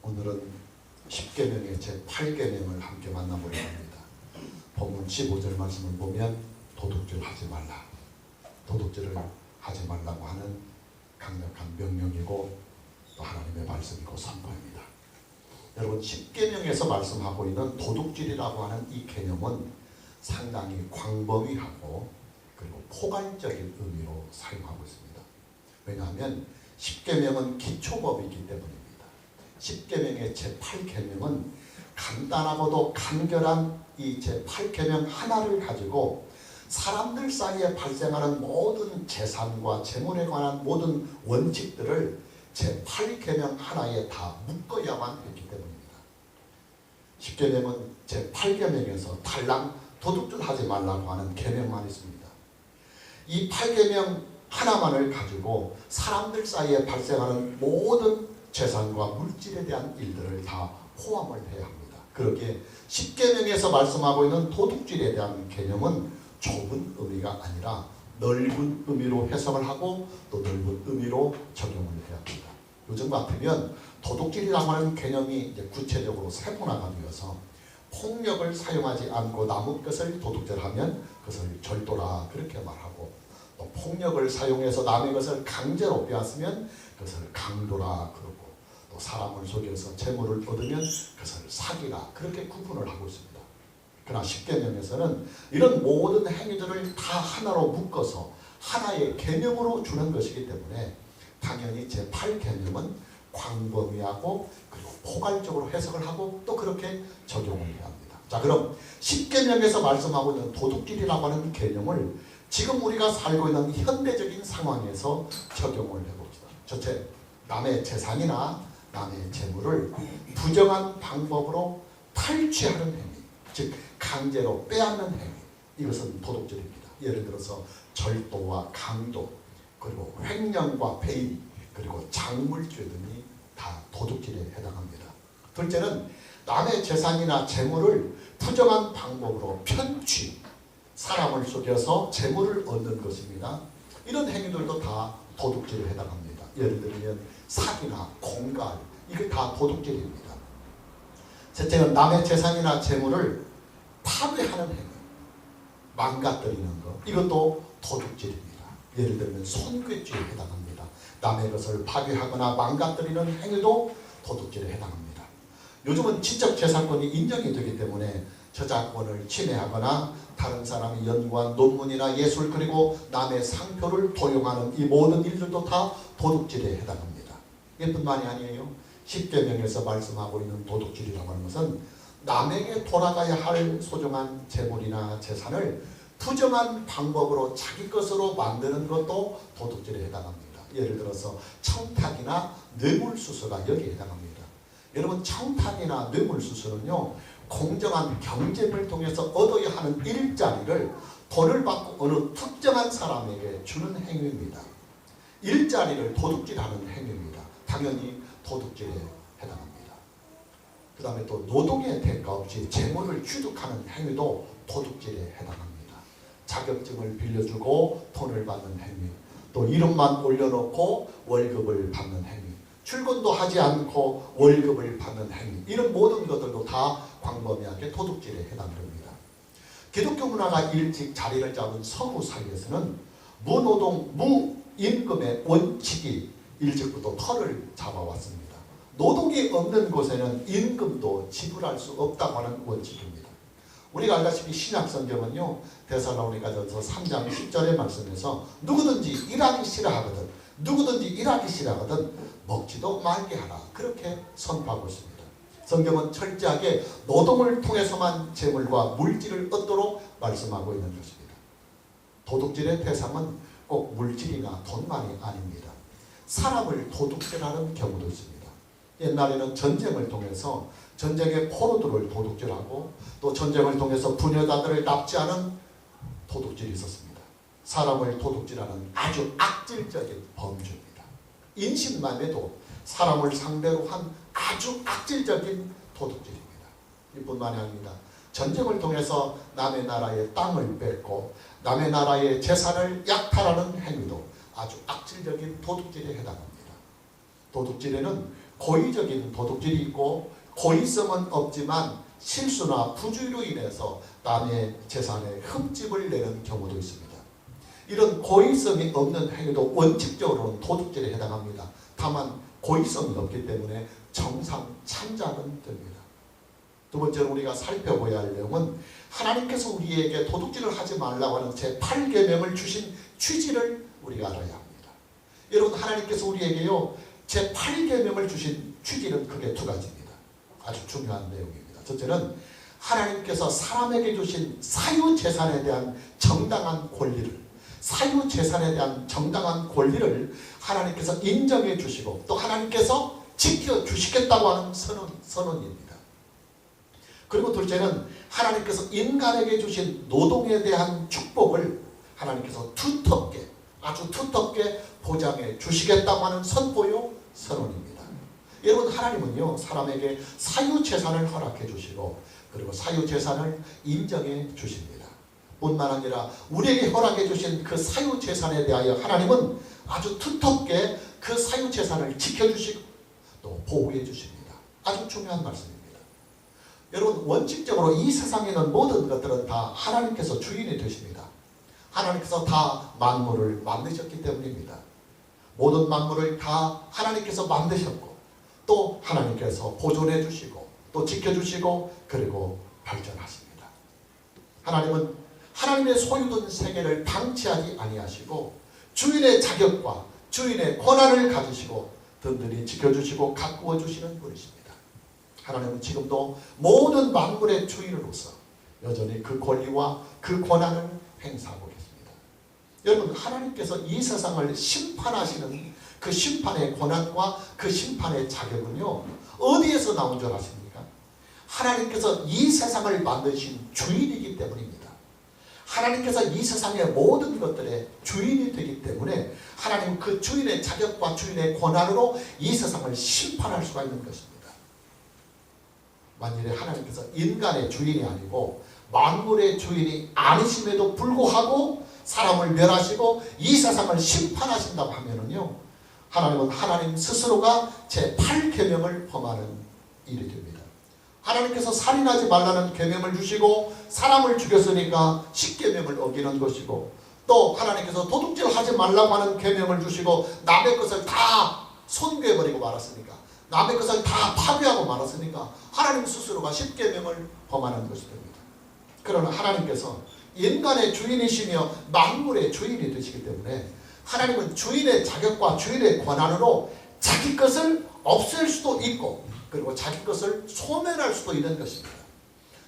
오늘은 10계명의 제8계명을 함께 만나보려 합니다. 본문 15절 말씀을 보면 도둑질 하지 말라, 도둑질을 하지 말라고 하는 강력한 명령이고 또 하나님의 말씀이고 선포입니다. 여러분, 10계명에서 말씀하고 있는 도둑질이라고 하는 이 개념은 상당히 광범위하고 그리고 포괄적인 의미로 사용하고 있습니다. 왜냐하면 10계명은 기초법이기 때문입니다. 10계명의 제8계명은 간단하고도 간결한 이 제8계명 하나를 가지고 사람들 사이에 발생하는 모든 재산과 재물에 관한 모든 원칙들을 제8계명 하나에 다 묶어야만 했기 때문입니다. 10계명은 제8계명에서 달랑 도둑질 하지 말라고 하는 계명만 있습니다. 이 8계명 하나만을 가지고 사람들 사이에 발생하는 모든 재산과 물질에 대한 일들을 다 포함을 해야 합니다. 그렇게 10계명에서 말씀하고 있는 도둑질에 대한 개념은 좁은 의미가 아니라 넓은 의미로 해석을 하고 또 넓은 의미로 적용을 해야 합니다. 요즘 같으면 도둑질이라고 하는 개념이 이제 구체적으로 세분화가 되어서 폭력을 사용하지 않고 남의 것을 도둑질하면 그것을 절도라 그렇게 말하고, 또 폭력을 사용해서 남의 것을 강제로 빼앗으면 그것을 강도라 그러고, 또 사람을 속여서 재물을 얻으면 그것을 사기라 그렇게 구분을 하고 있습니다. 그러나 10계명에서는 이런 모든 행위들을 다 하나로 묶어서 하나의 계명으로 주는 것이기 때문에 당연히 제8계명은 광범위하고 그리고 포괄적으로 해석을 하고 또 그렇게 적용을 해야 합니다. 자, 그럼 10계명에서 말씀하고 있는 도둑질이라고 하는 개념을 지금 우리가 살고 있는 현대적인 상황에서 적용을 해봅시다. 첫째, 남의 재산이나 남의 재물을 부정한 방법으로 탈취하는 행위, 즉 강제로 빼앗는 행위, 이것은 도둑질입니다. 예를 들어서 절도와 강도, 그리고 횡령과 배임, 그리고 장물죄 등이 다 도둑질에 해당합니다. 둘째는 남의 재산이나 재물을 부정한 방법으로 편취, 사람을 속여서 재물을 얻는 것입니다. 이런 행위들도 다 도둑질에 해당합니다. 예를 들면 사기나 공갈, 이게 다 도둑질입니다. 셋째는 남의 재산이나 재물을 파괴하는 행위, 망가뜨리는 것, 이것도 도둑질입니다. 예를 들면 손괴죄에 해당합니다. 남의 것을 파괴하거나 망가뜨리는 행위도 도둑질에 해당합니다. 요즘은 지적재산권이 인정이 되기 때문에 저작권을 침해하거나 다른 사람이 연구한 논문이나 예술 그리고 남의 상표를 도용하는 이 모든 일들도 다 도둑질에 해당합니다. 이뿐만이 아니에요. 10계명에서 말씀하고 있는 도둑질이라고 하는 것은 남에게 돌아가야 할 소중한 재물이나 재산을 부정한 방법으로 자기 것으로 만드는 것도 도둑질에 해당합니다. 예를 들어서 청탁이나 뇌물수수가 여기에 해당합니다. 여러분, 청탁이나 뇌물수수는요, 공정한 경쟁을 통해서 얻어야 하는 일자리를 돈을 받고 어느 특정한 사람에게 주는 행위입니다. 일자리를 도둑질하는 행위입니다. 당연히 도둑질에 해당합니다. 그 다음에 또 노동의 대가 없이 재물을 취득하는 행위도 도둑질에 해당합니다. 자격증을 빌려주고 돈을 받는 행위, 또 이름만 올려놓고 월급을 받는 행위, 출근도 하지 않고 월급을 받는 행위, 이런 모든 것들도 다 광범위하게 도둑질에 해당됩니다. 기독교 문화가 일찍 자리를 잡은 서구 사회에서는 무노동, 무임금의 원칙이 일찍부터 털을 잡아왔습니다. 노동이 없는 곳에는 임금도 지불할 수 없다고 하는 원칙입니다. 우리가 알다시피 신약성경은요, 데살로니가전서 3장 10절의 말씀에서 누구든지 일하기 싫어하거든, 누구든지 일하기 싫어하거든 먹지도 말게 하라, 그렇게 선포하고 있습니다. 성경은 철저하게 노동을 통해서만 재물과 물질을 얻도록 말씀하고 있는 것입니다. 도둑질의 대상은 꼭 물질이나 돈만이 아닙니다. 사람을 도둑질하는 경우도 있습니다. 옛날에는 전쟁을 통해서 전쟁의 포로들을 도둑질하고 또 전쟁을 통해서 부녀자들을 납치하는 도둑질이 있었습니다. 사람을 도둑질하는 아주 악질적인 범죄입니다. 인신만해도 사람을 상대로 한 아주 악질적인 도둑질입니다. 이뿐만이 아닙니다. 전쟁을 통해서 남의 나라의 땅을 뺏고 남의 나라의 재산을 약탈하는 행위도 아주 악질적인 도둑질에 해당합니다. 도둑질에는 고의적인 도둑질이 있고 고의성은 없지만 실수나 부주의로 인해서 남의 재산에 흠집을 내는 경우도 있습니다. 이런 고의성이 없는 행위도 원칙적으로는 도둑질에 해당합니다. 다만 고의성이 없기 때문에 정상 참작은 됩니다. 두 번째로 우리가 살펴봐야 할 내용은 하나님께서 우리에게 도둑질을 하지 말라고 하는 제8계명을 주신 취지를 우리가 알아야 합니다. 여러분, 하나님께서 우리에게요 제8계명을 주신 취지는 크게 두 가지입니다. 아주 중요한 내용입니다. 첫째는 하나님께서 사람에게 주신 사유재산에 대한 정당한 권리를, 사유재산에 대한 정당한 권리를 하나님께서 인정해 주시고 또 하나님께서 지켜주시겠다고 하는 선언입니다. 그리고 둘째는 하나님께서 인간에게 주신 노동에 대한 축복을 하나님께서 두텁게, 아주 두텁게 보장해 주시겠다고 하는 선포요 선언입니다. 여러분, 하나님은요 사람에게 사유재산을 허락해 주시고 그리고 사유재산을 인정해 주십니다. 뿐만 아니라 우리에게 허락해 주신 그 사유재산에 대하여 하나님은 아주 두텁게 그 사유재산을 지켜주시고 또 보호해 주십니다. 아주 중요한 말씀입니다. 여러분, 원칙적으로 이 세상에 있는 모든 것들은 다 하나님께서 주인이 되십니다. 하나님께서 다 만물을 만드셨기 때문입니다. 모든 만물을 다 하나님께서 만드셨고 또 하나님께서 보존해 주시고 또 지켜주시고 그리고 발전하십니다. 하나님은 하나님의 소유된 세계를 방치하지 아니하시고 주인의 자격과 주인의 권한을 가지시고 든든히 지켜주시고 가꾸어 주시는 분이십니다. 하나님은 지금도 모든 만물의 주인으로서 여전히 그 권리와 그 권한을 행사하고 계십니다. 여러분, 하나님께서 이 세상을 심판하시는 그 심판의 권한과 그 심판의 자격은요 어디에서 나온 줄 아십니까? 하나님께서 이 세상을 만드신 주인이기 때문입니다. 하나님께서 이 세상의 모든 것들의 주인이 되기 때문에 하나님은 그 주인의 자격과 주인의 권한으로 이 세상을 심판할 수가 있는 것입니다. 만일에 하나님께서 인간의 주인이 아니고 만물의 주인이 아니심에도 불구하고 사람을 멸하시고 이 세상을 심판하신다고 하면은요 하나님은 하나님 스스로가 제8계명을 범하는 일이 됩니다. 하나님께서 살인하지 말라는 계명을 주시고 사람을 죽였으니까 10계명을 어기는 것이고 또 하나님께서 도둑질하지 말라고 하는 계명을 주시고 남의 것을 다 손괴해버리고 말았으니까 남의 것을 다 파괴하고 말았으니까 하나님 스스로가 10계명을 범하는 것이 됩니다. 그러나 하나님께서 인간의 주인이시며 만물의 주인이 되시기 때문에 하나님은 주인의 자격과 주인의 권한으로 자기 것을 없앨 수도 있고 그리고 자기 것을 소멸할 수도 있는 것입니다.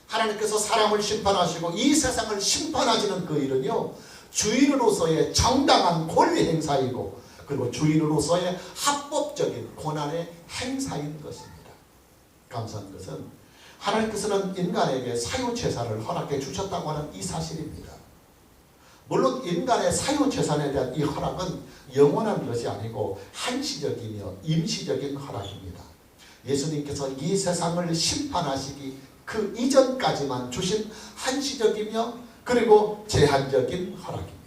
하나님께서 사람을 심판하시고 이 세상을 심판하시는 그 일은요 주인으로서의 정당한 권리 행사이고 그리고 주인으로서의 합법적인 권한의 행사인 것입니다. 감사한 것은 하나님께서는 인간에게 사유재산을 허락해 주셨다고 하는 이 사실입니다. 물론 인간의 사유재산에 대한 이 허락은 영원한 것이 아니고 한시적이며 임시적인 허락입니다. 예수님께서 이 세상을 심판하시기 그 이전까지만 주신 한시적이며 그리고 제한적인 허락입니다.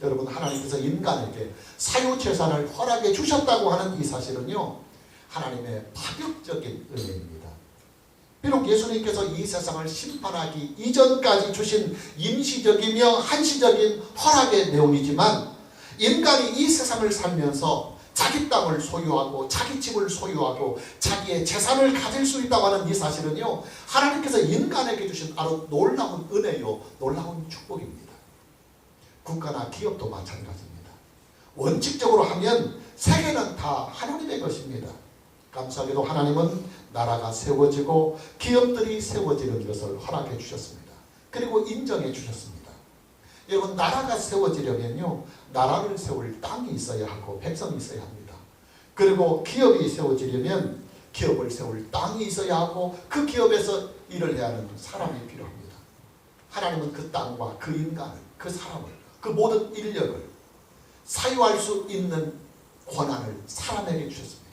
여러분, 하나님께서 인간에게 사유재산을 허락해 주셨다고 하는 이 사실은요 하나님의 파격적인 은혜입니다. 비록 예수님께서 이 세상을 심판하기 이전까지 주신 임시적이며 한시적인 허락의 내용이지만 인간이 이 세상을 살면서 자기 땅을 소유하고 자기 집을 소유하고 자기의 재산을 가질 수 있다고 하는 이 사실은요 하나님께서 인간에게 주신 아주 놀라운 은혜요 놀라운 축복입니다. 국가나 기업도 마찬가지입니다. 원칙적으로 하면 세계는 다 하나님의 것입니다. 감사하게도 하나님은 나라가 세워지고 기업들이 세워지는 것을 허락해 주셨습니다. 그리고 인정해 주셨습니다. 여러분, 나라가 세워지려면요 나라를 세울 땅이 있어야 하고 백성이 있어야 합니다. 그리고 기업이 세워지려면 기업을 세울 땅이 있어야 하고 그 기업에서 일을 해야 하는 사람이 필요합니다. 하나님은 그 땅과 그 인간을, 그 사람을, 그 모든 인력을 사유할 수 있는 권한을 사람에게 주셨습니다.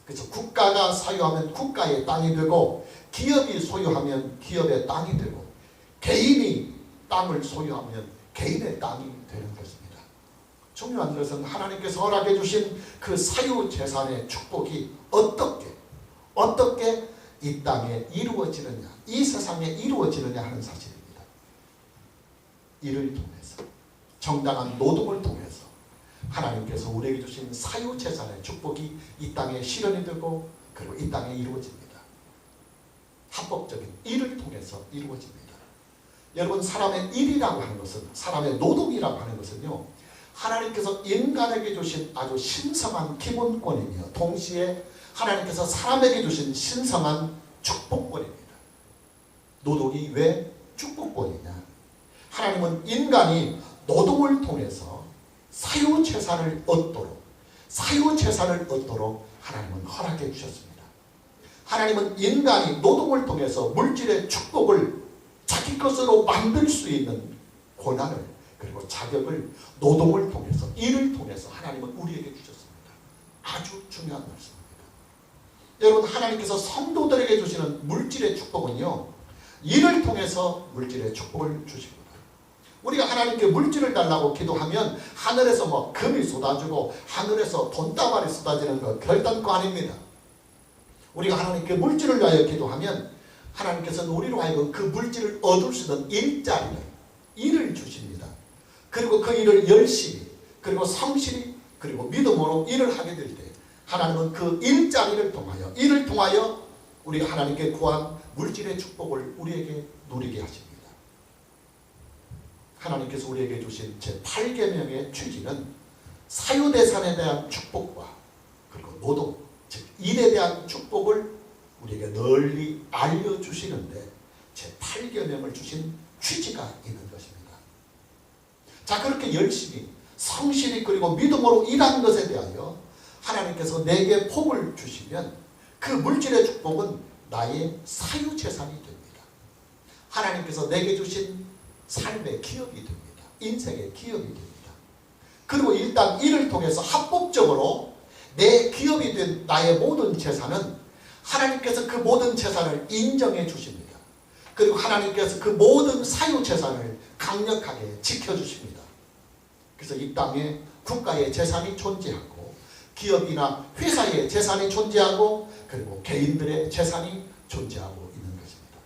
그래서 국가가 사유하면 국가의 땅이 되고 기업이 소유하면 기업의 땅이 되고 개인이 땅을 소유하면 개인의 땅이 되는 것입니다. 중요한 것은 하나님께서 허락해 주신 그 사유재산의 축복이 어떻게 이 땅에 이루어지느냐, 이 세상에 이루어지느냐 하는 사실입니다. 이를 통해서, 정당한 노동을 통해서 하나님께서 우리에게 주신 사유재산의 축복이 이 땅에 실현이 되고 그리고 이 땅에 이루어집니다. 합법적인 일을 통해서 이루어집니다. 여러분, 사람의 일이라고 하는 것은, 사람의 노동이라고 하는 것은요, 하나님께서 인간에게 주신 아주 신성한 기본권이며 동시에 하나님께서 사람에게 주신 신성한 축복권입니다. 노동이 왜 축복권이냐? 하나님은 인간이 노동을 통해서 사유재산을 얻도록 하나님은 허락해 주셨습니다. 하나님은 인간이 노동을 통해서 물질의 축복을 자기 것으로 만들 수 있는 권한을, 그리고 자격을 노동을 통해서, 일을 통해서 하나님은 우리에게 주셨습니다. 아주 중요한 말씀입니다. 여러분, 하나님께서 성도들에게 주시는 물질의 축복은요, 일을 통해서 물질의 축복을 주십니다. 우리가 하나님께 물질을 달라고 기도하면 하늘에서 금이 쏟아지고 하늘에서 돈다발이 쏟아지는 거 결단코 아닙니다. 우리가 하나님께 물질을 위하여 기도하면 하나님께서는 우리로 하여금 그 물질을 얻을 수 있는 일을 주십니다. 그리고 그 일을 열심히, 그리고 성실히, 그리고 믿음으로 일을 하게 될 때 하나님은 그 일자리를 통하여 우리가 하나님께 구한 물질의 축복을 우리에게 누리게 하십니다. 하나님께서 우리에게 주신 제8계명의 취지는 사유재산에 대한 축복과 그리고 노동, 즉 일에 대한 축복을 우리에게 널리 알려주시는데 제8계명을 주신 취지가 있는 것입니다. 자, 그렇게 열심히 성실히 그리고 믿음으로 일한 것에 대하여 하나님께서 내게 복을 주시면 그 물질의 축복은 나의 사유재산이 됩니다. 하나님께서 내게 주신 삶의 기업이 됩니다. 인생의 기업이 됩니다. 그리고 일단 이를 통해서 합법적으로 내 기업이 된 나의 모든 재산은 하나님께서 그 모든 재산을 인정해 주십니다. 그리고 하나님께서 그 모든 사유재산을 강력하게 지켜주십니다. 그래서 이 땅에 국가의 재산이 존재하고 기업이나 회사의 재산이 존재하고 그리고 개인들의 재산이 존재하고 있는 것입니다.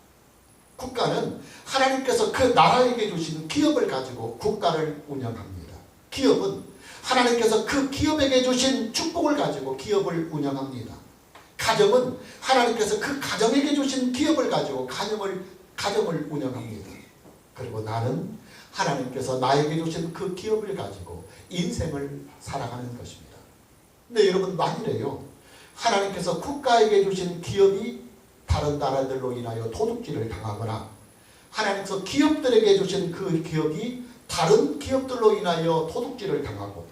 국가는 하나님께서 그 나라에게 주신 기업을 가지고 국가를 운영합니다. 기업은 하나님께서 그 기업에게 주신 축복을 가지고 기업을 운영합니다. 가정은 하나님께서 그 가정에게 주신 기업을 가지고 가정을 운영합니다. 그리고 나는 하나님께서 나에게 주신 그 기업을 가지고 인생을 살아가는 것입니다. 근데 여러분, 만일에요, 하나님께서 국가에게 주신 기업이 다른 나라들로 인하여 도둑질을 당하거나 하나님께서 기업들에게 주신 그 기업이 다른 기업들로 인하여 도둑질을 당하고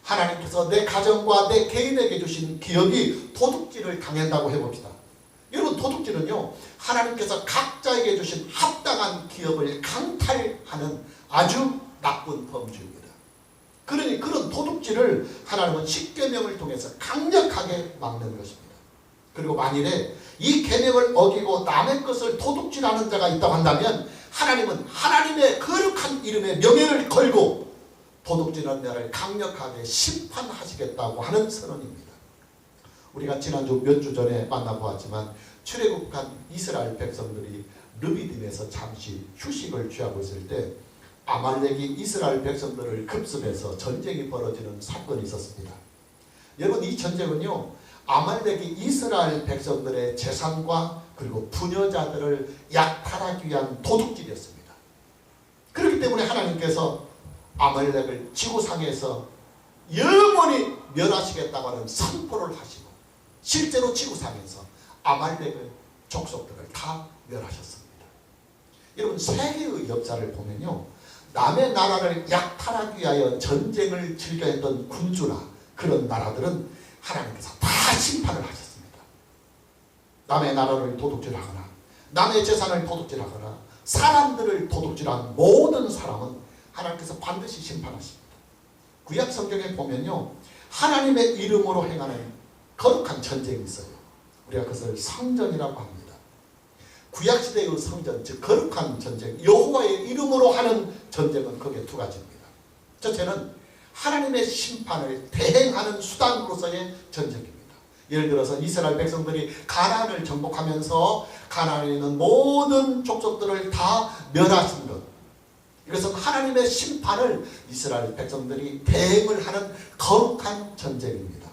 하나님께서 내 가정과 내 개인에게 주신 기업이 도둑질을 당한다고 해봅시다. 여러분, 도둑질은요, 하나님께서 각자에게 주신 합당한 기업을 강탈하는 아주 나쁜 범죄입니다. 그러니 그런 도둑질을 하나님은 십계명을 통해서 강력하게 막는 것입니다. 그리고 만일에 이 계명을 어기고 남의 것을 도둑질하는 자가 있다고 한다면 하나님은 하나님의 거룩한 이름에 명예를 걸고 도둑질하는 자를 강력하게 심판하시겠다고 하는 선언입니다. 우리가 지난주 몇 주 전에 만나보았지만 출애굽한 이스라엘 백성들이 르비딤에서 잠시 휴식을 취하고 있을 때 아말렉이 이스라엘 백성들을 급습해서 전쟁이 벌어지는 사건이 있었습니다. 여러분, 이 전쟁은요, 아말렉이 이스라엘 백성들의 재산과 그리고 부녀자들을 약탈하기 위한 도둑질이었습니다. 그렇기 때문에 하나님께서 아말렉을 지구상에서 영원히 멸하시겠다고 하는 선포를 하시고 실제로 지구상에서 아말렉의 족속들을 다 멸하셨습니다. 여러분, 세계의 역사를 보면요, 남의 나라를 약탈하기 위하여 전쟁을 즐겨했던 군주나 그런 나라들은 하나님께서 다 심판을 하셨습니다. 남의 나라를 도둑질하거나 남의 재산을 도둑질하거나 사람들을 도둑질한 모든 사람은 하나님께서 반드시 심판하십니다. 구약 성경에 보면요, 하나님의 이름으로 행하는 거룩한 전쟁이 있어요. 우리가 그것을 성전이라고 합니다. 구약시대의 성전, 즉 거룩한 전쟁, 여호와의 이름으로 하는 전쟁은 크게 두 가지입니다. 첫째는 하나님의 심판을 대행하는 수단으로서의 전쟁입니다. 예를 들어서 이스라엘 백성들이 가나안을 정복하면서 가나안에 있는 모든 족속들을 다 멸하신 것, 이것은 하나님의 심판을 이스라엘 백성들이 대행을 하는 거룩한 전쟁입니다.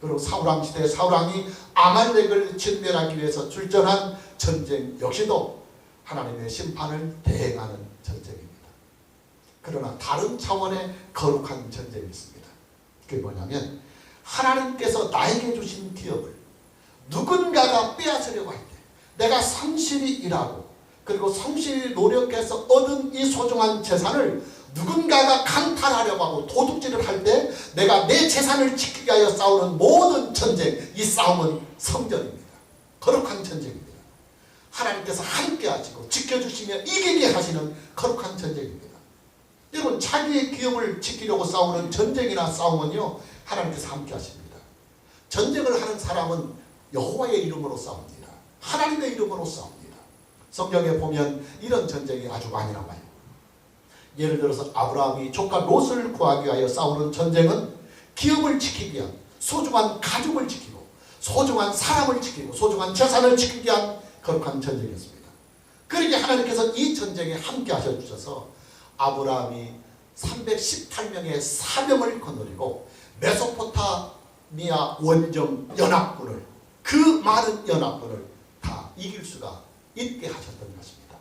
그리고 사울왕 시대에 사울왕이 아말렉을 진멸하기 위해서 출전한 전쟁 역시도 하나님의 심판을 대행하는 전쟁입니다. 그러나 다른 차원의 거룩한 전쟁이 있습니다. 그게 뭐냐면 하나님께서 나에게 주신 기업을 누군가가 빼앗으려고 할 때, 내가 성실히 일하고 그리고 성실히 노력해서 얻은 이 소중한 재산을 누군가가 강탈하려고 하고 도둑질을 할 때 내가 내 재산을 지키기 위하여 싸우는 모든 전쟁, 이 싸움은 성전입니다. 거룩한 전쟁입니다. 하나님께서 함께 하시고 지켜주시며 이기게 하시는 거룩한 전쟁입니다. 여러분, 자기의 기업을 지키려고 싸우는 전쟁이나 싸움은요, 하나님께서 함께 하십니다. 전쟁을 하는 사람은 여호와의 이름으로 싸웁니다. 하나님의 이름으로 싸웁니다. 성경에 보면 이런 전쟁이 아주 많이 나와요. 예를 들어서 아브라함이 조카 롯을 구하기 위하여 싸우는 전쟁은 기업을 지키기 위한, 소중한 가족을 지키고 소중한 사람을 지키고 소중한 재산을 지키기 위한 거룩한 전쟁이었습니다. 그러기에 하나님께서 이 전쟁에 함께 하셔주셔서 아브라함이 318명의 사병을 거느리고 메소포타미아 원정 연합군을, 그 많은 연합군을 다 이길 수가 있게 하셨던 것입니다.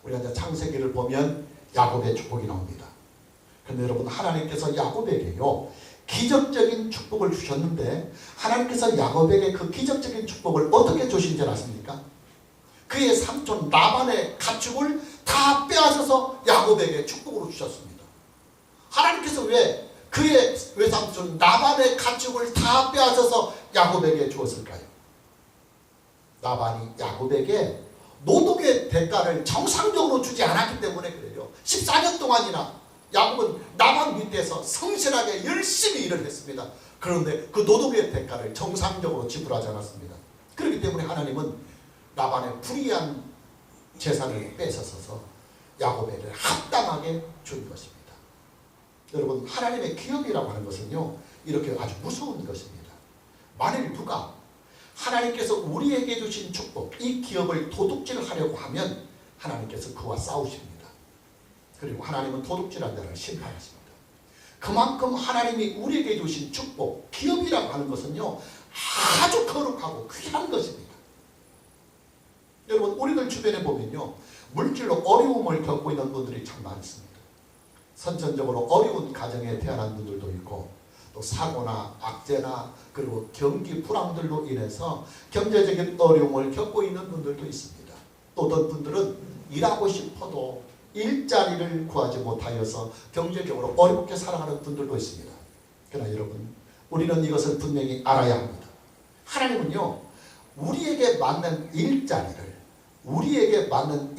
우리가 이제 창세기를 보면 야곱의 축복이 나옵니다. 그런데 여러분, 하나님께서 야곱에게요 기적적인 축복을 주셨는데, 하나님께서 야곱에게 그 기적적인 축복을 어떻게 주신 줄 아십니까? 그의 삼촌 라반의 가축을 다 빼앗아서 야곱에게 축복으로 주셨습니다. 하나님께서 왜 그의 외삼촌 라반의 가축을 다 빼앗아서 야곱에게 주었을까요? 라반이 야곱에게 노동의 대가를 정상적으로 주지 않았기 때문에 그래요. 14년 동안이나 야곱은 라반 밑에서 성실하게 열심히 일을 했습니다. 그런데 그 노동의 대가를 정상적으로 지불하지 않았습니다. 그렇기 때문에 하나님은 라반의 불의한 재산을 뺏어서서 야곱에게 합당하게 준 것입니다. 여러분, 하나님의 기업이라고 하는 것은요, 이렇게 아주 무서운 것입니다. 만일 누가 하나님께서 우리에게 주신 축복, 이 기업을 도둑질하려고 하면 하나님께서 그와 싸우십니다. 그리고 하나님은 도둑질한 자를 심판하십니다. 그만큼 하나님이 우리에게 주신 축복, 기업이라고 하는 것은요, 아주 거룩하고 귀한 것입니다. 여러분, 우리들 주변에 보면요, 물질로 어려움을 겪고 있는 분들이 참 많습니다. 선천적으로 어려운 가정에 태어난 분들도 있고, 또 사고나 악재나 그리고 경기 불황들로 인해서 경제적인 어려움을 겪고 있는 분들도 있습니다. 또 어떤 분들은 일하고 싶어도 일자리를 구하지 못하여서 경제적으로 어렵게 살아가는 분들도 있습니다. 그러나 여러분, 우리는 이것을 분명히 알아야 합니다. 하나님은요, 우리에게 맞는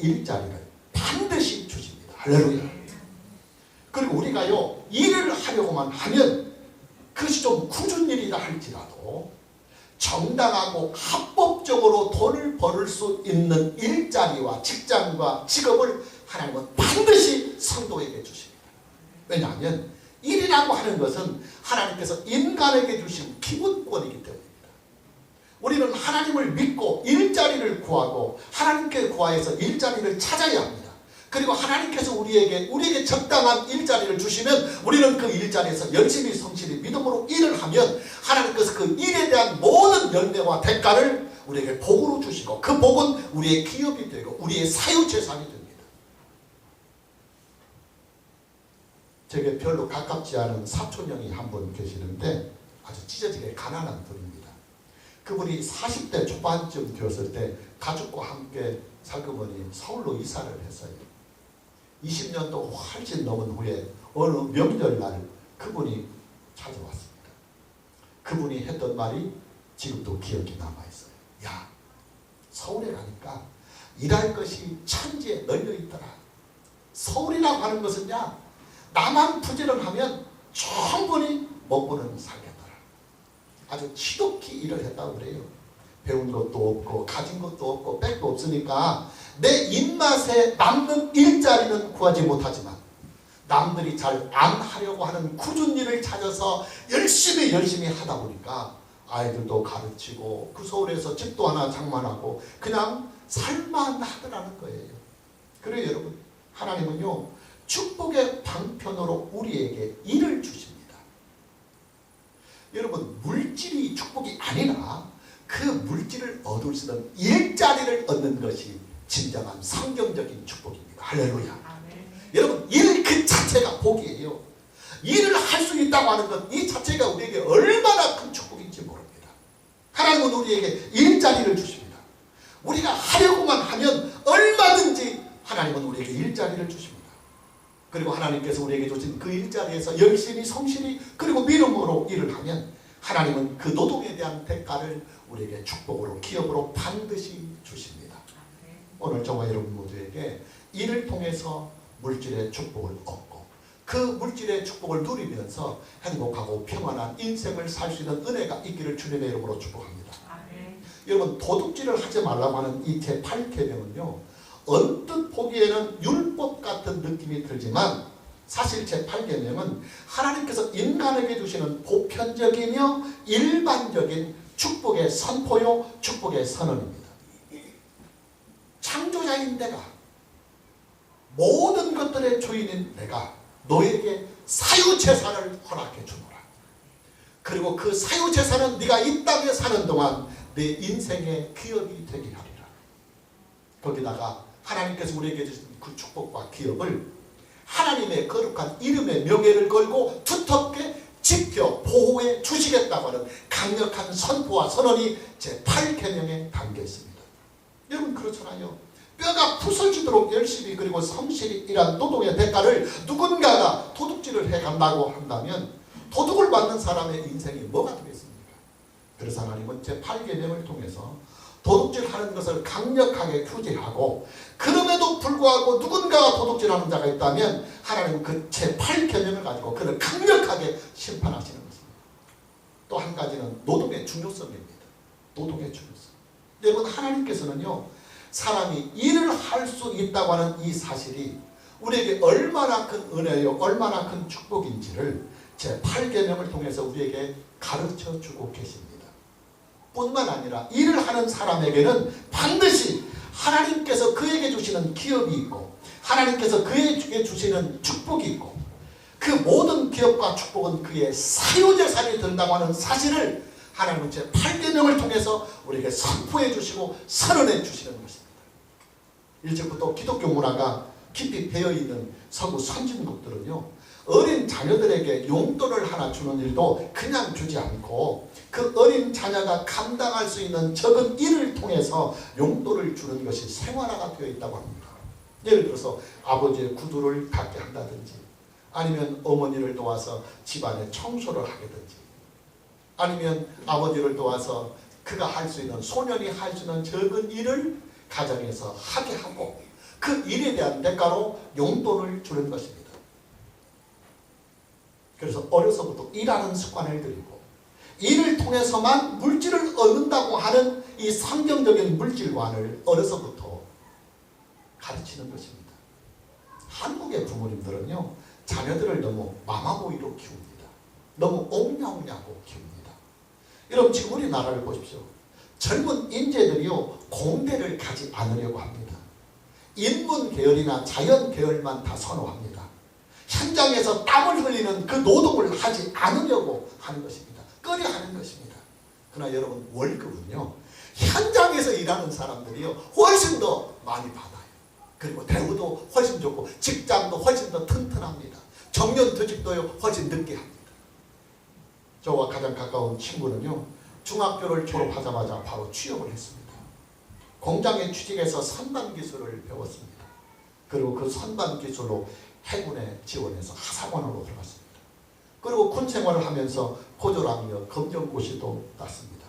일자리를 반드시 주십니다. 할렐루야. 그리고 우리가요, 일을 하려고만 하면 그것이 좀 굳은 일이라 할지라도 정당하고 합법적으로 돈을 벌을 수 있는 일자리와 직장과 직업을 하나님은 반드시 성도에게 주십니다. 왜냐하면 일이라고 하는 것은 하나님께서 인간에게 주신 기본권이기 때문입니다. 우리는 하나님을 믿고 일자리를 구하고 하나님께 구하여서 일자리를 찾아야 합니다. 그리고 하나님께서 우리에게 적당한 일자리를 주시면 우리는 그 일자리에서 열심히 성실히 믿음으로 일을 하면 하나님께서 그 일에 대한 모든 열매와 대가를 우리에게 복으로 주시고, 그 복은 우리의 기업이 되고 우리의 사유재산이 됩니다. 제게 별로 가깝지 않은 사촌형이 한 분 계시는데 아주 찢어지게 가난한 분입니다. 그분이 40대 초반쯤 되었을 때 가족과 함께 살그머니 서울로 이사를 했어요. 20년도 훨씬 넘은 후에 어느 명절날 그분이 찾아왔습니다. 그분이 했던 말이 지금도 기억이 남아있어요. 야, 서울에 가니까 일할 것이 천지에 널려있더라. 서울이라고 하는 것은야, 나만 부지런하면 충분히 먹고는 살겠더라. 아주 지독히 일을 했다고 그래요. 배운 것도 없고 가진 것도 없고 빽도 없으니까 내 입맛에 맞는 일자리는 구하지 못하지만 남들이 잘 안 하려고 하는 굳은 일을 찾아서 열심히 하다 보니까 아이들도 가르치고 그 서울에서 집도 하나 장만하고 그냥 살만 하더라는 거예요. 그래요 여러분, 하나님은요 축복의 방편으로 우리에게 일을 주십니다. 여러분, 물질이 축복이 아니라 그 물질을 얻을 수 있는 일자리를 얻는 것이 진정한 성경적인 축복입니다. 할렐루야. 여러분, 일 그 자체가 복이에요. 일을 할 수 있다고 하는 것 이 자체가 우리에게 얼마나 큰 축복인지 모릅니다. 하나님은 우리에게 일자리를 주십니다. 우리가 하려고만 하면 얼마든지 하나님은 우리에게 일자리를 주십니다. 그리고 하나님께서 우리에게 주신 그 일자리에서 열심히 성실히 그리고 믿음으로 일을 하면 하나님은 그 노동에 대한 대가를 우리에게 축복으로 기업으로 반드시 주십니다. 오늘 저와 여러분 모두에게 일을 통해서 물질의 축복을 얻고 그 물질의 축복을 누리면서 행복하고 평안한 인생을 살 수 있는 은혜가 있기를 주님의 이름으로 축복합니다. 여러분, 도둑질을 하지 말라고 하는 이 제8계명은요 언뜻 보기에는 율법 같은 느낌이 들지만 사실 제8계명은 하나님께서 인간에게 주시는 보편적이며 일반적인 축복의 선포요 축복의 선언입니다. 창조자인 내가, 모든 것들의 주인인 내가 너에게 사유재산을 허락해 주노라. 그리고 그 사유재산은 네가 이 땅에 사는 동안 내 인생의 기업이 되게 하리라. 거기다가 하나님께서 우리에게 주신 그 축복과 기업을 하나님의 거룩한 이름의 명예를 걸고 두텁게 지켜 보호해 주시겠다고 하는 강력한 선포와 선언이 제8계명에 담겨 있습니다. 여러분, 그렇잖아요. 뼈가 부서지도록 열심히 그리고 성실히 일한 노동의 대가를 누군가가 도둑질을 해간다고 한다면 도둑을 받는 사람의 인생이 뭐가 되겠습니까? 그래서 하나님은 제8계명을 통해서 도둑질하는 것을 강력하게 규제하고, 그럼에도 불구하고 누군가가 도둑질하는 자가 있다면 하나님은 그 제8계명을 가지고 그를 강력하게 심판하시는 것입니다. 또 한 가지는 노동의 중요성입니다. 노동의 중요성. 여러분, 하나님께서는요 사람이 일을 할 수 있다고 하는 이 사실이 우리에게 얼마나 큰 은혜요 얼마나 큰 축복인지를 제8계명을 통해서 우리에게 가르쳐 주고 계십니다. 뿐만 아니라 일을 하는 사람에게는 반드시 하나님께서 그에게 주시는 기업이 있고 하나님께서 그에게 주시는 축복이 있고 그 모든 기업과 축복은 그의 사유재산이 된다고 하는 사실을 하나님은 제8계명을 통해서 우리에게 선포해 주시고 선언해 주시는 것입니다. 일찍부터 기독교 문화가 깊이 배어있는 서구 선진국들은요 어린 자녀들에게 용돈을 하나 주는 일도 그냥 주지 않고 그 어린 자녀가 감당할 수 있는 적은 일을 통해서 용돈을 주는 것이 생활화가 되어 있다고 합니다. 예를 들어서 아버지의 구두를 닦게 한다든지, 아니면 어머니를 도와서 집안에 청소를 하게든지, 아니면 아버지를 도와서 그가 할 수 있는, 소년이 할 수 있는 적은 일을 가정에서 하게 하고 그 일에 대한 대가로 용돈을 주는 것입니다. 그래서 어려서부터 일하는 습관을 들이고 일을 통해서만 물질을 얻는다고 하는 이 성경적인 물질관을 어려서부터 가르치는 것입니다. 한국의 부모님들은요 자녀들을 너무 마마보이로 키웁니다. 너무 옹냐옹냐고 키웁니다. 여러분, 지금 우리나라를 보십시오. 젊은 인재들이요 공대를 가지 않으려고 합니다. 인문 계열이나 자연 계열만 다 선호합니다. 현장에서 땀을 흘리는 그 노동을 하지 않으려고 하는 것입니다. 꺼려하는 것입니다. 그러나 여러분, 월급은요 현장에서 일하는 사람들이요 훨씬 더 많이 받아요. 그리고 대우도 훨씬 좋고 직장도 훨씬 더 튼튼합니다. 정년퇴직도요 훨씬 늦게 합니다. 저와 가장 가까운 친구는요 중학교를 졸업하자마자 바로 취업을 했습니다. 공장에 취직해서 선반기술을 배웠습니다. 그리고 그 선반기술로 해군에 지원해서 하사관으로 들어갔습니다. 그리고 군 생활을 하면서 고졸하며 검정고시도 땄습니다.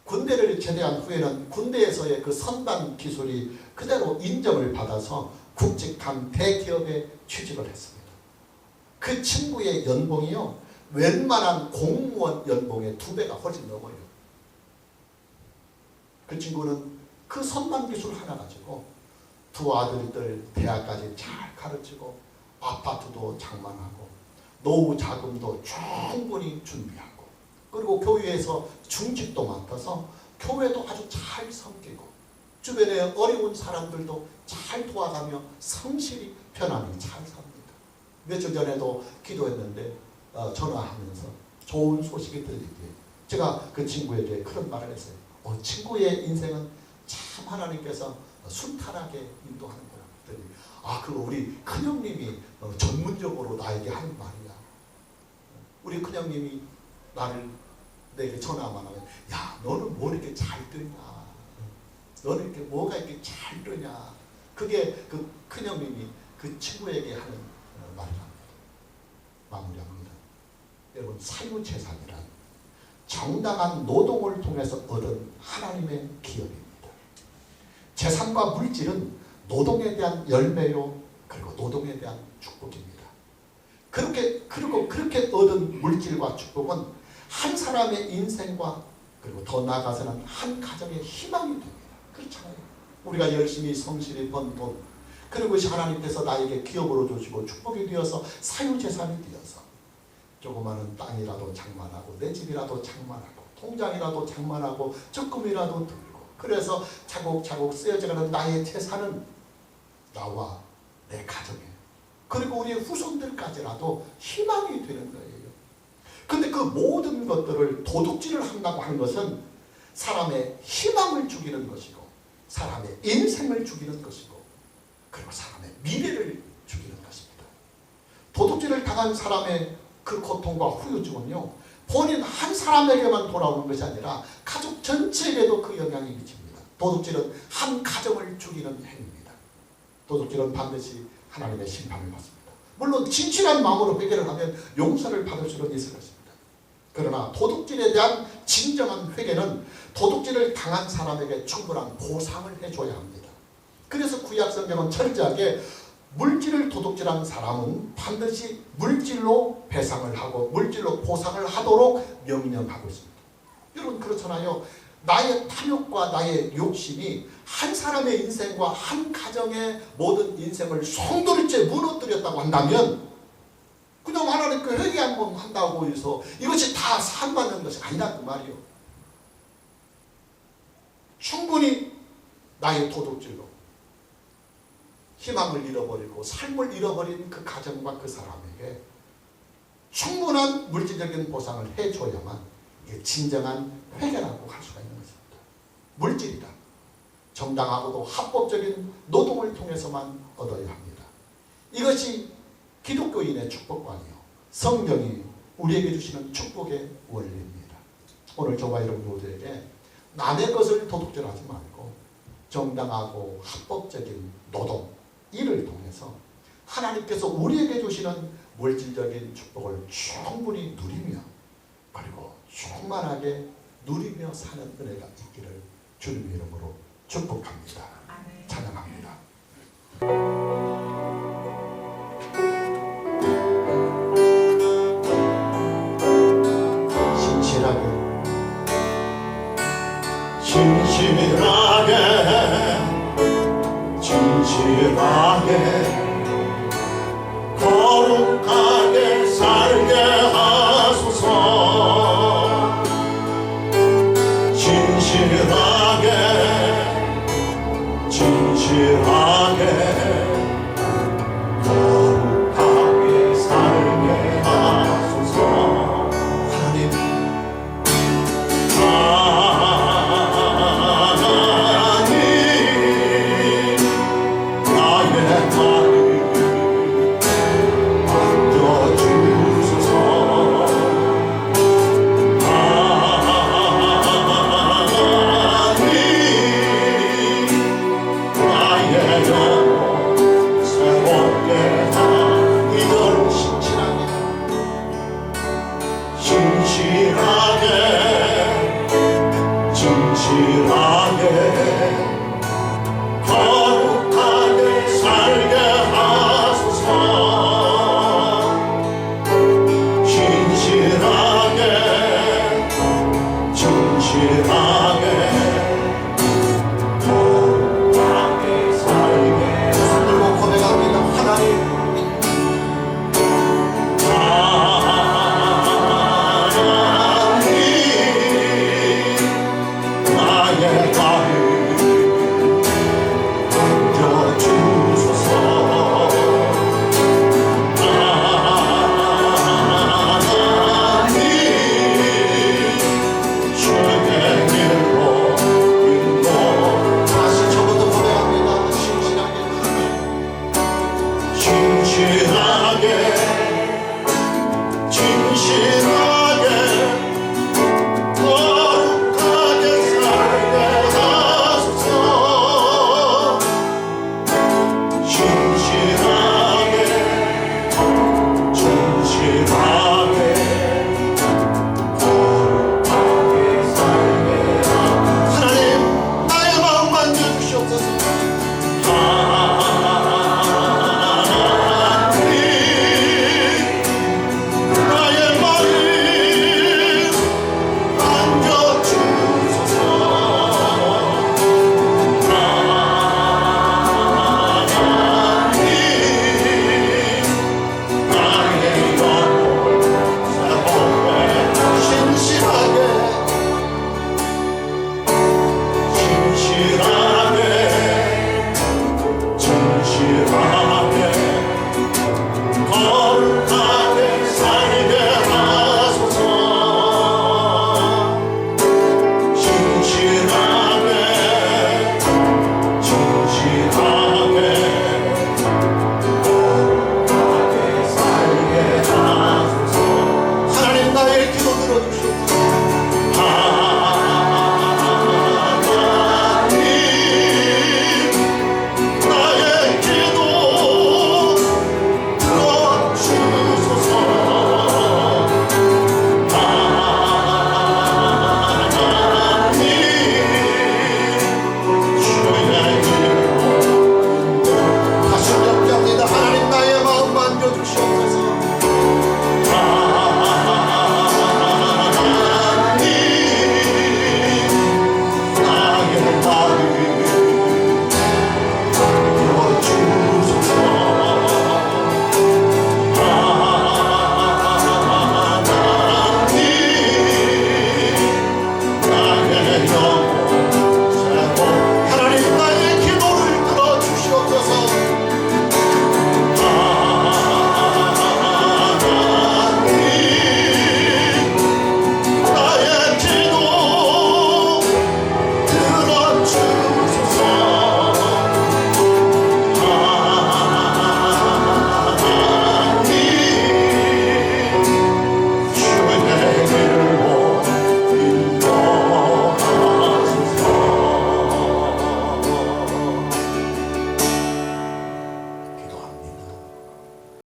군대를 제대한 후에는 군대에서의 그 선반 기술이 그대로 인정을 받아서 굵직한 대기업에 취직을 했습니다. 그 친구의 연봉이요 웬만한 공무원 연봉의 2배가 훨씬 넘어요. 그 친구는 그 선반 기술 하나 가지고 두 아들들 대학까지 잘 가르치고 아파트도 장만하고 노후 자금도 충분히 준비하고 그리고 교회에서 중직도 맡아서 교회도 아주 잘 섬기고 주변에 어려운 사람들도 잘 도와가며 성실히 편안히 잘 삽니다. 며칠 전에도 기도했는데 전화하면서 좋은 소식이 들리기에 제가 그 친구에게 그런 말을 했어요. 친구의 인생은 참 하나님께서 순탄하게 인도하는구나. 그 우리 큰형님이 전문적으로 나에게 하는 말이야. 우리 큰형님이 내게 전화만 하면 야 너는 뭐 이렇게 잘 뜨냐, 너는 이렇게 뭐가 이렇게 잘 뜨냐. 그게 그 큰형님이 그 친구에게 하는 말이랍니다. 마무리합니다. 여러분, 사유재산이란 정당한 노동을 통해서 얻은 하나님의 기업입니다. 재산과 물질은 노동에 대한 열매요, 그리고 노동에 대한 축복입니다. 그렇게 얻은 물질과 축복은 한 사람의 인생과 그리고 더 나아가서는 한 가정의 희망이 됩니다. 그렇잖아요. 우리가 열심히 성실히 번 돈, 그리고 그것이 하나님께서 나에게 기업으로 주시고 축복이 되어서 사유재산이 되어서 조그마한 땅이라도 장만하고 내 집이라도 장만하고 통장이라도 장만하고 적금이라도 들고 그래서 차곡차곡 쓰여져가는 나의 재산은 나와 내 가정에 그리고 우리의 후손들까지라도 희망이 되는 거예요. 근데 그 모든 것들을 도둑질을 한다고 하는 것은 사람의 희망을 죽이는 것이고 사람의 인생을 죽이는 것이고 그리고 사람의 미래를 죽이는 것입니다. 도둑질을 당한 사람의 그 고통과 후유증은요, 본인 한 사람에게만 돌아오는 것이 아니라 가족 전체에게도 그 영향이 미칩니다. 도둑질은 한 가정을 죽이는 행위입니다. 도둑질은 반드시 하나님의 심판을 받습니다. 물론 진실한 마음으로 회개를 하면 용서를 받을 수는 있을 것입니다. 그러나 도둑질에 대한 진정한 회개는 도둑질을 당한 사람에게 충분한 보상을 해줘야 합니다. 그래서 구약 성경은 철저하게 물질을 도둑질한 사람은 반드시 물질로 배상을 하고 물질로 보상을 하도록 명령하고 있습니다. 여러분, 그렇잖아요. 나의 탐욕과 나의 욕심이 한 사람의 인생과 한 가정의 모든 인생을 송두리째 무너뜨렸다고 한다면 그냥 하나님께 회개 한번 한다고 해서 이것이 다 상받는 것이 아니라 그 말이요. 충분히 나의 도둑질로 희망을 잃어버리고 삶을 잃어버린 그 가정과 그 사람에게 충분한 물질적인 보상을 해줘야만 이게 진정한 회개라고 할 수가 있는 것입니다. 물질이다. 정당하고도 합법적인 노동을 통해서만 얻어야 합니다. 이것이 기독교인의 축복관이요, 성경이 우리에게 주시는 축복의 원리입니다. 오늘 저와 여러분들에게 남의 것을 도둑질하지 말고 정당하고 합법적인 노동, 일을 통해서 하나님께서 우리에게 주시는 물질적인 축복을 충분히 누리며 그리고 충만하게 누리며 사는 은혜가 있기를 주님의 이름으로 축복합니다. 찬양합니다. 진실하게 거룩하게 살게 하소서. 진실하게 거룩하게 살게 하소서. 하나님 나의 지라